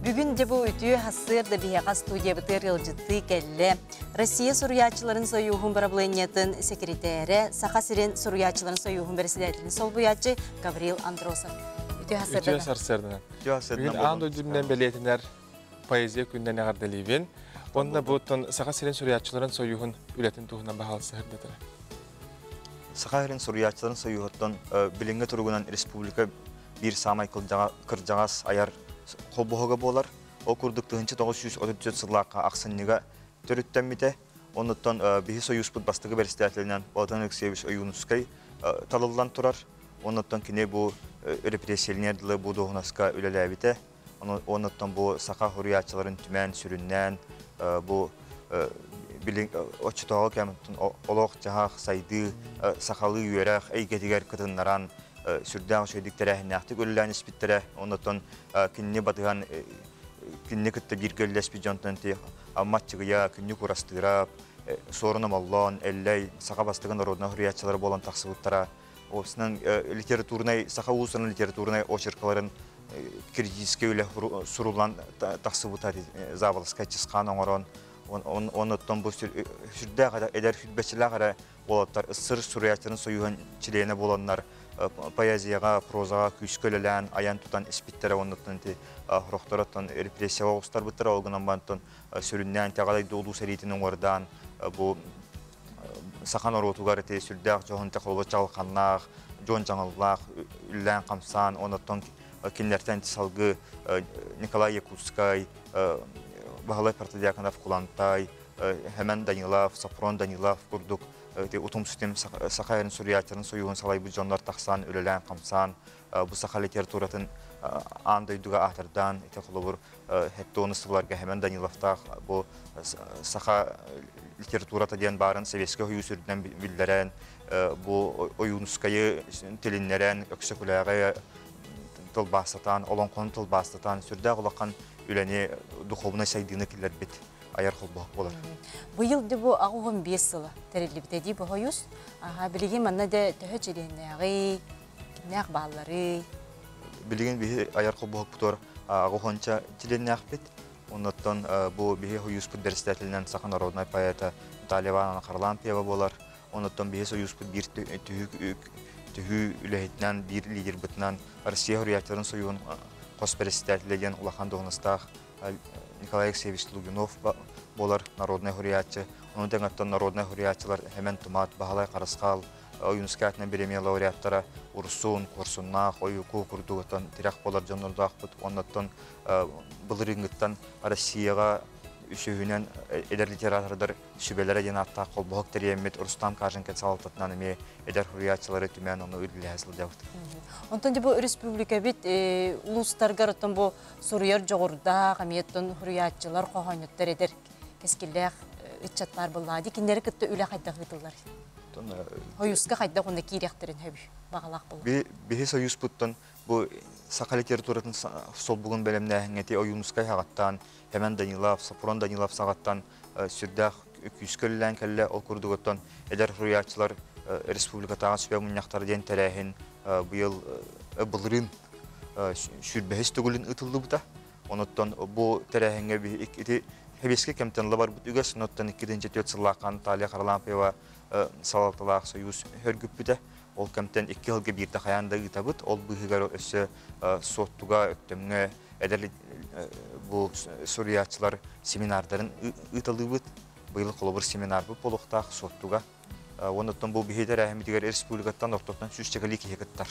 Бүгін де бұл үтіе хасырды бияға студия бітер елжітті кәлі. Россия СУРУЙААЧЧЫЛАРЫН СОЙУУՀУН БЫРАБЫЛААННЬАТЫН СЕКЭРЭТЭЭРЭ САХА СИРИН СУРУЙААЧЧЫЛАРЫН СОЙУУՀУН БЭРЭССЭДЭЭТЕЛИН СОЛБУЙААЧЧы Гаврил АНДРОСОВ. Үтіе хасырды. Бүгін АНДРОСОВ белетінер поэзия күннен ағарделейбен. Онда бұттын САХА СИРИН СУРУЙААЧЧЫЛАРЫН СОЙУУՀУН үлетін тұғынан бағалысы әрдетірі. САХА СИРИН СУРУЙААЧЧЫЛАРЫН СОЙУУХУН білінгі тұрғынан республика bir самай кыржағас аяр қолбоғыға болар. Ол күрдік 1934 сыллаққа ақсынныға түріттенмеде. Оныттан бейі союспыд бастығы бәрістәтілінен Балатан Алексеевич Ойунускай талылдан тұрар. Оныттан кіне бұл репрессиялнерділі бұл доғынасқа өлелі әбіте. Оныттан бұл САХА СУРУЙААЧЧЫЛАРЫН түмен сүріннен бұл очытауы кәміттің олық жағақ сайды сақалы үйерақ әйгетігер кытынларан сүрдәң шөйдіктері әхінәқтік өлілән іспіттері. Оныттан кінне батыған кінне күтті бір көлләспі жонтын амматчығыя күнне құрастырап, сорыным Аллан, әлләй сақа бастығын народна хұрыятчылары болан тақсыбыттара. Осының литературнай, сақа ұлысының литературнай очеркаларын критическе өлі сұрулан тақсыбыттар забылысқа чысқан оңырын. Оныттан бұл сүрдә қада әдер хүтбәтшілі қара болаттар, ұссыр СУРУЙААЧЧЫЛАРЫН СОЙУУХУН чилейіне боланлар. Поэзияға, прозаға күйскөлілән, аян тұтан іспеттері оныттан құрықтараттан репрессияға оғыстар бұттыр олғынан бантын сүріннен тәғадай долу сәрейтінің ордан бұл сақан оротуғар әте сүрдәқ жоғынты қолбы жалқанлақ, жон жаңыллақ, үллән қамсан, оныттан кенлерден салғы Николай Якутскай, Бағалай партидияканов Кулантай, Хәмән Данилов, Сапрон Данилов күрдік. Утум систем САХА СУРУЙААЧЧЫЛАРЫН СОЙУУХУН салай бұл жонлар тақсан, өлелән қамсан, бұл САХА литературатын Дойдуга ақтардан, қолыбыр хәтті оныстығыларға Хәмән Даниловтақ, бұл САХА литературата ден барын Советский хойу сүрдінен білдерен, бұл ойынускайы телінлерен, өксекуләғі тылбастатан, олонқон тылбастатан, сүрді ғылаққан үләне духовны сәйдіні келер бет. Аяр қолбақ болар. Бұйыл бұл ағуғын 5 сылы тәрелі бітеді бұл ойыз. Білеген манна да түхі жеренәғі, кімнәқ бағалары. Білеген бейі аяр қолбақ бұтыр ағуғынша жеренәқ бет. Оныттан бұл бейі ойыз бұд бәрістәтілінен сақын народнай поэта Таливан Қарлан пева болар. Оныттан бейі ойыз бұд бір түхі үләхетінен, бір лидер бұтынан Россия СУРУЙААЧЧЫЛАРЫН СОЙУУХУН қос бәрістәтілеген ұлақан доғыныстақ Николай Алексеевич Лугинов болар народный хурьятчы. Onun деңаттан народный хурьятчылар hemen тумат, бағалай қарысқал, Ойынскатынан береме лауреаттара Урсун, Корсуннақ, Ойуку күрдуғыттан тирек болар жанырдақ бұд. Оннаттан бұлырыңғыттан Россияға үшігінен әдер литератордар шүбелері ден аттақ қолбұғық тәреймет Рустам Кажынкет салататынан әме әдер хурьятчылары түмен оны үлілі әсілі дәуді. Онтан бұл республика бет ұлыстарға рөттен бұл Суруяр жоғырда ғаметтен хурьятчылар қоғанеттер әдер кескелләқ үтчаттар бұллады. Кендері күтті үлі қайдақ ғытылар. Ойысқа қайдақ онда кейректерін өбі бағалақ бұл. Бейі союз бұттан бұл сақа литературатын сол бұғын бәлеміне әңгеті Ойынскай хағаттан, Хәмән Данилов, Сапрон Данилов сағаттан сүрдәқ күйскөлілән кәлі ол күрдіғыттан әдер хурьятчылар республикатаға сөбе мұнияқтар ден тәрәхін бұйыл бұлырын сүрбәхіс түгілін ұтылды бұта. Оныттан бұл тәрәхінге хәбеске кәмтенлі бар бұт үгәс, оныттан 2-4 сыллаққан Талия Қарлампева салатылақ союз хөргіп бұта. Ол кәмтен 2 жылғы бірді қаянда ұтабыт, ол бұғығар өсі соттуға өктемге әдәлі бұл СУРУЙААЧЧылар семинардарын ұтылды бұт. Бұйылы қолы бір семинар бұп олықтақ соттуға. Оныттан бұл бігейдер әхімдігер республикаттан оқтықтан сүстегілі кейгіттар.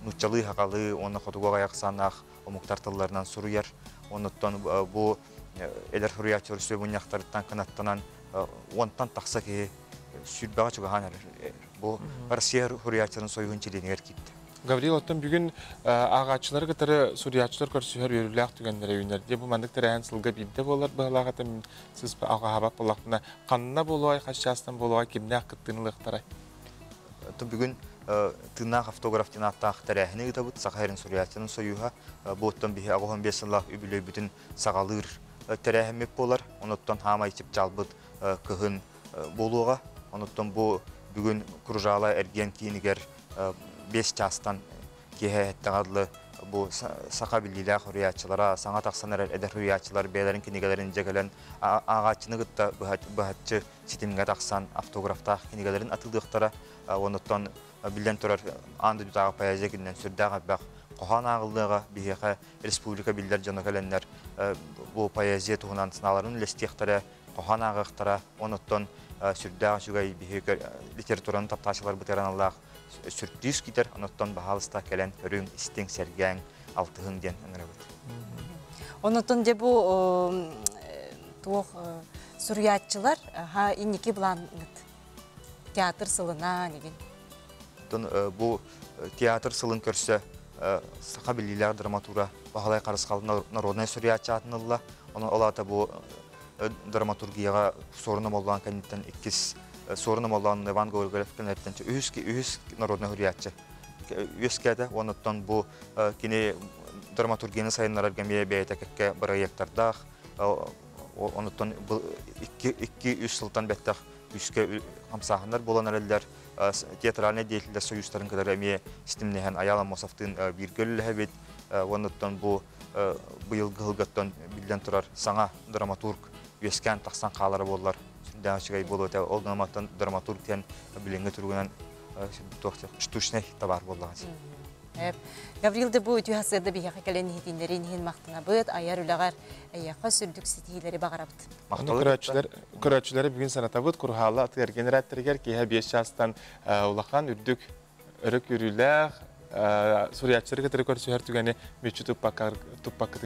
Нұтчалы хақалы, оны қотуға ғаяқсанақ, омуқтар тылларынан сұруяр. Оныттан бұл әдәр хурьятчылар сөй мұнияқтарыттан қанаттанан онтан тақса кей сүрбәға чүгіған әрі. Бұл Россия хурьятчыларын сойуын челенегер кетті. Гаврил, оттан бүгін ағачылар қытары СУРУЙААЧЧылар көрсүйер өріләқ түгендері өйнерде. Бұл мандықтар ән сылға бейді болар бағалағаты мен сіз аға хабап болақпына қанына болуай, қасшастан болуай, кемнәқ қыттынылықтарай? Бүгін тынақ автограф ден аттақ тәрәхіне ұтабыт САХА СУРУЙААЧЧыларын сойуға. Бұл оттан бейі ағуған 5 сыллақ үбілей бүтін сағалыр тәрәхімеп болар. Оныттан хамай теп жалбыт күхін болуға. Оныттан бұл бүгін күржала әрген кейінігер 5 частан кеһәттәғадлы bu САХА билилер хуруячылара, саңа тақсанар эдер хуруячылар бейлерин кинигелерин жегелен агачыны гытта бахатчы ситимге тақсан автографта кинигелерин атылдыктара, онуттан билен турар анды дутага поэзия кинен сүрдага бак кохан агылдыга бихе республика биллер жанакаленнер бу поэзия тугунан сыналарын лестехтара кохан агыктара, онуттан сүрдага жүгай бихе литератураны тапташылар бытераналлах сюрприз китер, онуттан бахалыста келен өрүң истең сергәң алтыгын ден ыңырабыт. Онуттан де бу туох суруяатчылар инники булан театр сылына деген. Бу театр сылын көрсө САХА билилер драматура бахалай карыскал народный суруяччы атынылла. Оны олата бу драматургияга сорunu болган кенеттен 2 sorunu olan Иван Гаврил кенеттен үз народный хуруяччы. Үскәдә онуттан бу кине драматургияны сайыннарга мие бәйтәккә проектларда онуттан бу 2-3 жылдан бәттәк үскә хамсаханнар булан әлләр театральный деятельләр союзларын кадәр мие системнәһән Аяла Мосовтын биргәлләһә бит онуттан бу быел гылгаттан билдән турар саңа драматург үскән тахсан калары буллар. Дәшгәй булды, ул драматург тен биленгә турган штучный товар булган. Гаврил де бу үтүхасыда бихә кален хитиннәрен хин мактына бит, аяр улагар аяка сүрдүк ситиләре багарабыт. Көрәчләре бүген санатабыт курһалла атыр генераторгә киһә 5 частан улахан үрдүк өрөк үрүләр суруяччылар кытыры көрсөһөр түгәне мечү туппак